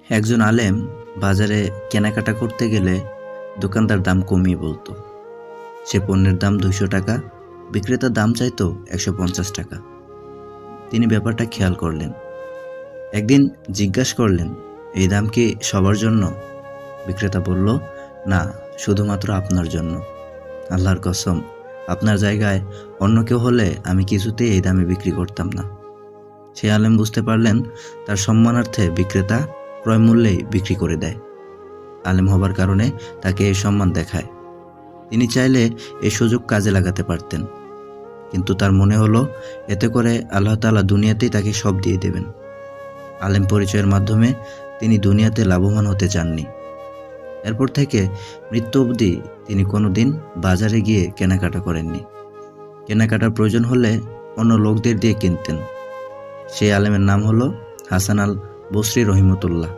একজন আলেম বাজারে কেনাকাটা করতে গেলে দোকানদার দাম কমিয়ে বলতো। সে পণ্যের দাম 200 টাকা, বিক্রেতার দাম চাইতো 150 টাকা। তিনি ব্যাপারটা খেয়াল করলেন। একদিন জিজ্ঞাসা করলেন, এই দাম কি সবার জন্য? বিক্রেতা বলল, না, শুধুমাত্র আপনার জন্য। আল্লাহর কসম, আপনার জায়গায় অন্য কেউ হলে আমি কিছুতেই এই দামে বিক্রি করতাম না। সে আলেম বুঝতে পারলেন, তার সম্মানার্থে বিক্রেতা ক্রয় মূল্যেই বিক্রি করে দেয়। আলেম হবার কারণে তাকে এই সম্মান দেখায়। তিনি চাইলে এই সুযোগ কাজে লাগাতে পারতেন, কিন্তু তার মনে হলো এতে করে আল্লাহ তাআলা দুনিয়াতেই তাকে সব দিয়ে দেবেন। আলেম পরিচয়ের মাধ্যমে তিনি দুনিয়াতে লাভবান হতে চাননি। এরপর থেকে মৃত্যু অবধি তিনি কোনোদিন বাজারে গিয়ে কেনাকাটা করেননি। কেনাকাটার প্রয়োজন হলে অন্য লোকদের দিয়ে কিনতেন। সেই আলেমের নাম হলো হাসান আল বসরি রহিমতুল্লাহ।